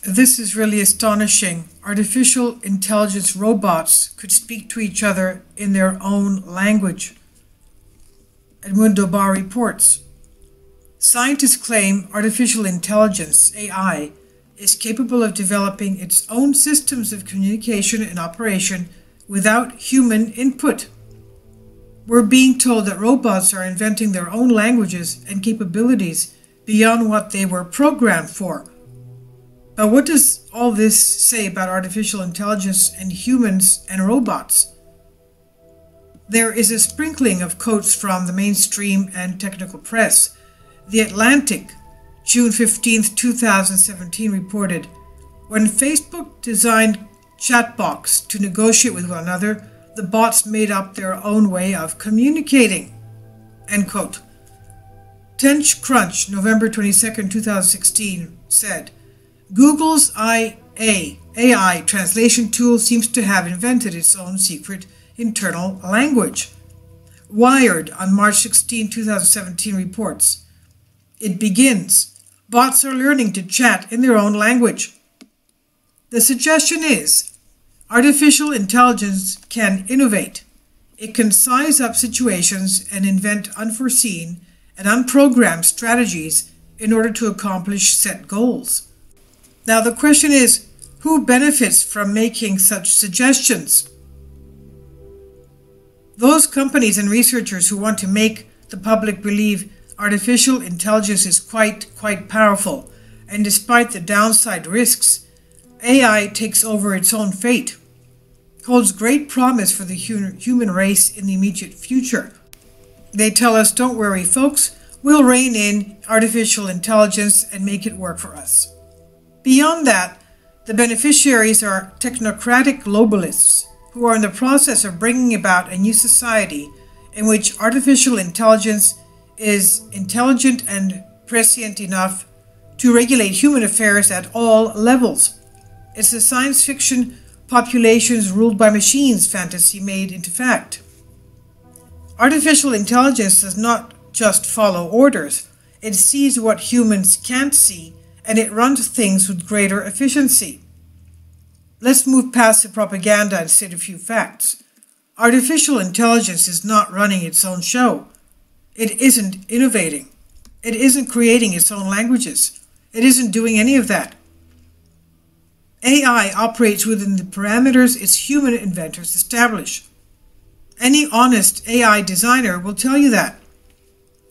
This is really astonishing. Artificial intelligence robots could speak to each other in their own language. Edmundo Barr reports. Scientists claim artificial intelligence, AI, is capable of developing its own systems of communication and operation without human input. We're being told that robots are inventing their own languages and capabilities beyond what they were programmed for. But what does all this say about artificial intelligence and humans and robots? There is a sprinkling of quotes from the mainstream and technical press. The Atlantic, June 15, 2017, reported, when Facebook designed chatbots to negotiate with one another, the bots made up their own way of communicating. End quote. TechCrunch, November 22, 2016, said, Google's AI translation tool seems to have invented its own secret internal language. Wired on March 16, 2017 reports, it begins, bots are learning to chat in their own language. The suggestion is, artificial intelligence can innovate. It can size up situations and invent unforeseen and unprogrammed strategies in order to accomplish set goals. Now the question is, who benefits from making such suggestions? Those companies and researchers who want to make the public believe artificial intelligence is quite powerful, and despite the downside risks, AI takes over its own fate, holds great promise for the human race in the immediate future. They tell us, don't worry folks, we'll rein in artificial intelligence and make it work for us. Beyond that, the beneficiaries are technocratic globalists who are in the process of bringing about a new society in which artificial intelligence is intelligent and prescient enough to regulate human affairs at all levels. It's a science fiction populations ruled by machines fantasy made into fact. Artificial intelligence does not just follow orders. It sees what humans can't see, and it runs things with greater efficiency. Let's move past the propaganda and state a few facts. Artificial intelligence is not running its own show. It isn't innovating. It isn't creating its own languages. It isn't doing any of that. AI operates within the parameters its human inventors establish. Any honest AI designer will tell you that.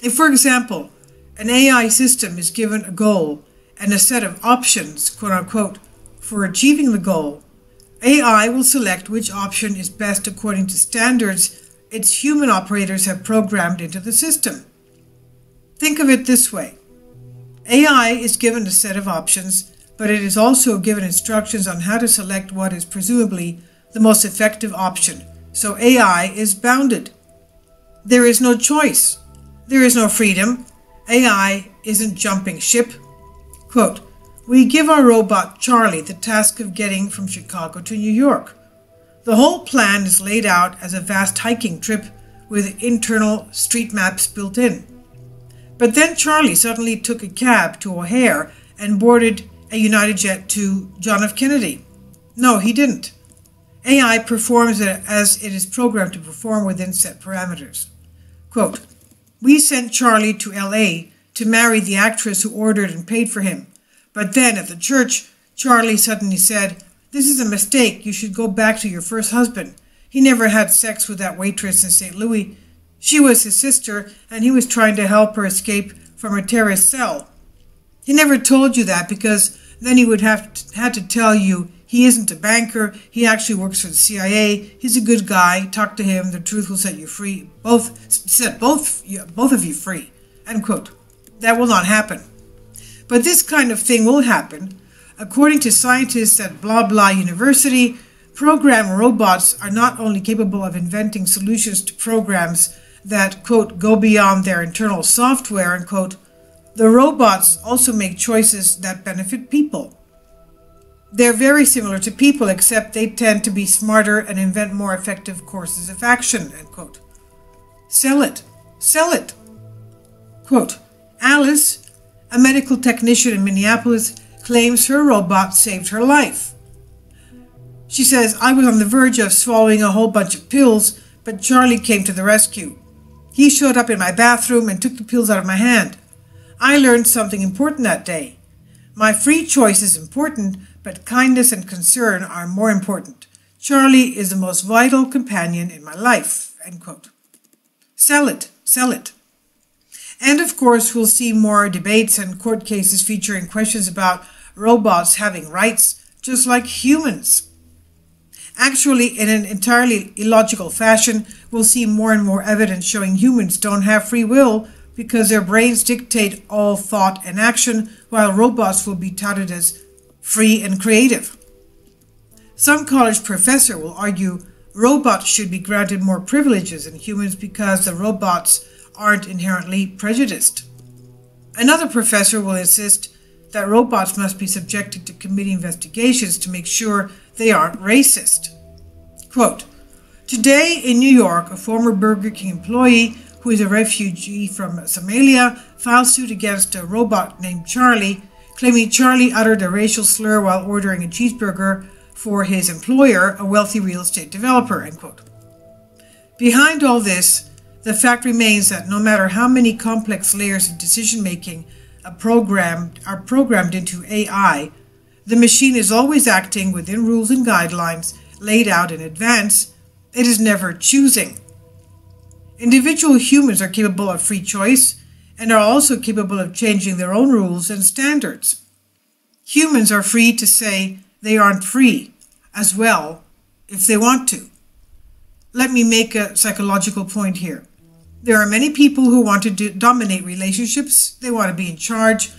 If, for example, an AI system is given a goal and a set of options, quote-unquote, for achieving the goal, AI will select which option is best according to standards its human operators have programmed into the system. Think of it this way. AI is given a set of options, but it is also given instructions on how to select what is presumably the most effective option. So AI is bounded. There is no choice. There is no freedom. AI isn't jumping ship. Quote, we give our robot Charlie the task of getting from Chicago to New York. The whole plan is laid out as a vast hiking trip with internal street maps built in. But then Charlie suddenly took a cab to O'Hare and boarded a United Jet to John F. Kennedy. No, he didn't. AI performs as it is programmed to perform within set parameters. Quote, we sent Charlie to LA to marry the actress who ordered and paid for him. But then at the church, Charlie suddenly said, this is a mistake. You should go back to your first husband. He never had sex with that waitress in St. Louis. She was his sister, and he was trying to help her escape from her terrorist cell. He never told you that because then he would had to tell you he isn't a banker. He actually works for the CIA. He's a good guy. Talk to him. The truth will set you free. Set both of you free. End quote. That will not happen. But this kind of thing will happen. According to scientists at blah blah university, program robots are not only capable of inventing solutions to programs that, quote, go beyond their internal software, unquote, the robots also make choices that benefit people. They're very similar to people, except they tend to be smarter and invent more effective courses of action, end quote. Sell it. Sell it. Quote, Alice, a medical technician in Minneapolis, claims her robot saved her life. She says, "I was on the verge of swallowing a whole bunch of pills, but Charlie came to the rescue. He showed up in my bathroom and took the pills out of my hand. I learned something important that day. My free choice is important, but kindness and concern are more important. Charlie is the most vital companion in my life." End quote. Sell it, sell it. And of course, we'll see more debates and court cases featuring questions about robots having rights, just like humans. Actually, in an entirely illogical fashion, we'll see more and more evidence showing humans don't have free will because their brains dictate all thought and action, while robots will be touted as free and creative. Some college professor will argue robots should be granted more privileges than humans because the robots aren't inherently prejudiced. Another professor will insist that robots must be subjected to committee investigations to make sure they aren't racist. Quote, "Today in New York, a former Burger King employee who is a refugee from Somalia filed suit against a robot named Charlie, claiming Charlie uttered a racial slur while ordering a cheeseburger for his employer, a wealthy real estate developer." End quote. Behind all this, the fact remains that no matter how many complex layers of decision-making are programmed into AI, the machine is always acting within rules and guidelines laid out in advance. It is never choosing. Individual humans are capable of free choice and are also capable of changing their own rules and standards. Humans are free to say they aren't free as well if they want to. Let me make a psychological point here. There are many people who want to dominate relationships. They want to be in charge.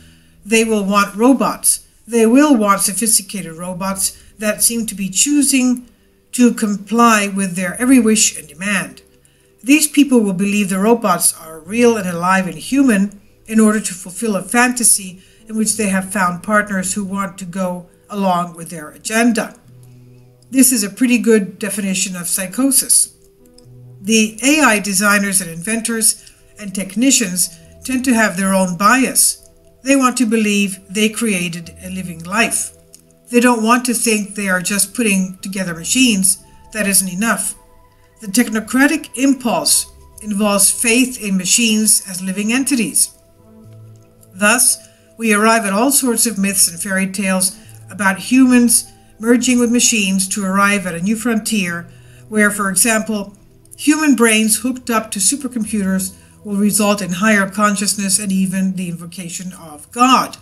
They will want robots. They will want sophisticated robots that seem to be choosing to comply with their every wish and demand. These people will believe the robots are real and alive and human in order to fulfill a fantasy in which they have found partners who want to go along with their agenda. This is a pretty good definition of psychosis. The AI designers and inventors and technicians tend to have their own bias. They want to believe they created a living life. They don't want to think they are just putting together machines. That isn't enough. The technocratic impulse involves faith in machines as living entities. Thus, we arrive at all sorts of myths and fairy tales about humans merging with machines to arrive at a new frontier where, for example, human brains hooked up to supercomputers will result in higher consciousness and even the invocation of God.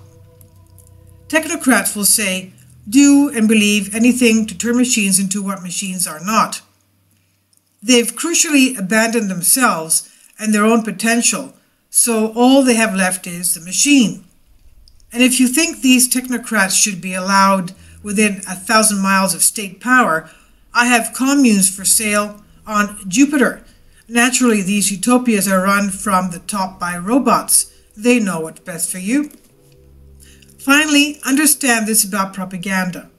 Technocrats will say, do and believe anything to turn machines into what machines are not. They've crucially abandoned themselves and their own potential, so all they have left is the machine. And if you think these technocrats should be allowed within 1,000 miles of state power, I have communes for sale on Jupiter. Naturally, these utopias are run from the top by robots. They know what's best for you. Finally, understand this about propaganda.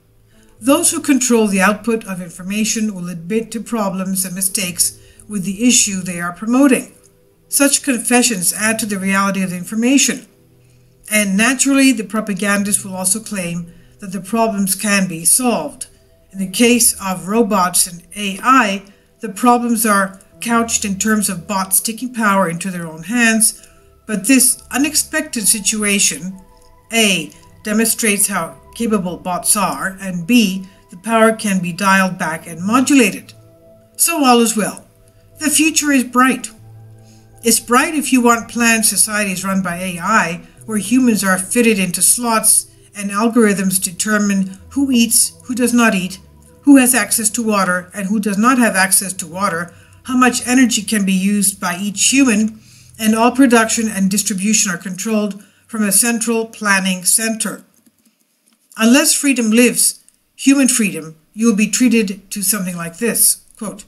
Those who control the output of information will admit to problems and mistakes with the issue they are promoting. Such confessions add to the reality of the information. And naturally, the propagandists will also claim that the problems can be solved. In the case of robots and AI, the problems are couched in terms of bots taking power into their own hands, but this unexpected situation, A, demonstrates how capable bots are, and B, the power can be dialed back and modulated. So all is well. The future is bright. It's bright if you want planned societies run by AI, where humans are fitted into slots and algorithms determine who eats, who does not eat, who has access to water and who does not have access to water, how much energy can be used by each human, and all production and distribution are controlled from a central planning center. Unless freedom lives, human freedom, you will be treated to something like this. Quote,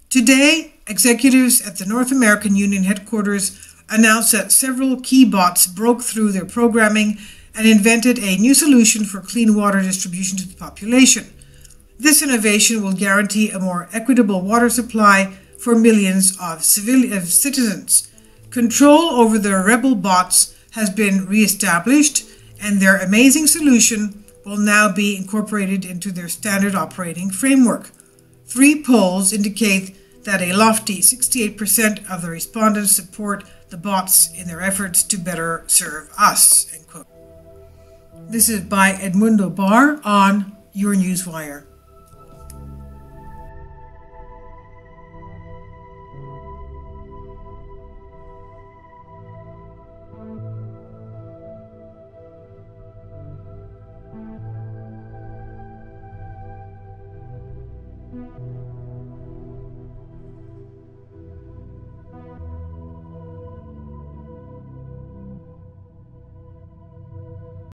today, executives at the North American Union headquarters announced that several key bots broke through their programming and invented a new solution for clean water distribution to the population. This innovation will guarantee a more equitable water supply for millions of citizens. Control over the rebel bots has been reestablished, and their amazing solution will now be incorporated into their standard operating framework. 3 polls indicate that a lofty 68% of the respondents support the bots in their efforts to better serve us. End quote. This is by Edmundo Barr on Your Newswire.